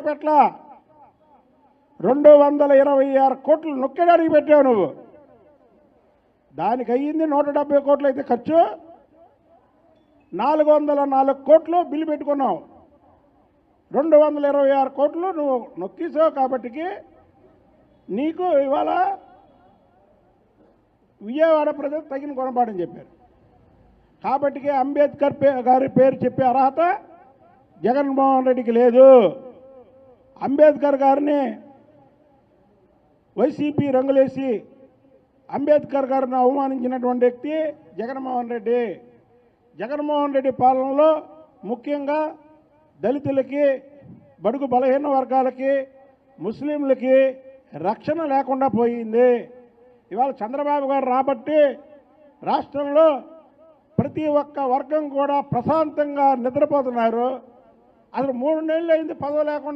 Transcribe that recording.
పెట్టలా. 226 కోట్లు నొక్కేడానికి పెట్టావు నువ్వు. దానికి అయ్యింది 170 కోట్లు అయితే ఖర్చు. 404 కోట్లు బిల్లు పెట్టుకున్నావు. 226 కోట్లు నువ్వు నొక్కేసావు. కాబట్టికి నీకు ఇవాళ విజయవాడ ప్రజలు తగిన గుణపాఠం చెప్పారు. కాబట్టికి అంబేద్కర్ గారి పేరు చెప్పే అర్హత జగన్మోహన్ రెడ్డికి లేదు. అంబేద్కర్ గారిని వైసీపీ రంగులేసి అంబేద్కర్ గారిని అవమానించినటువంటి వ్యక్తి జగన్మోహన్ రెడ్డి. జగన్మోహన్ రెడ్డి పాలనలో ముఖ్యంగా దళితులకి, బడుగు బలహీన వర్గాలకి, ముస్లింలకి రక్షణ లేకుండా పోయింది. ఇవాళ చంద్రబాబు గారు రాబట్టి రాష్ట్రంలో ప్రతి ఒక్క వర్గం కూడా ప్రశాంతంగా నిద్రపోతున్నారు. అసలు 3 నెలలు అయింది పదవి లేకుండా.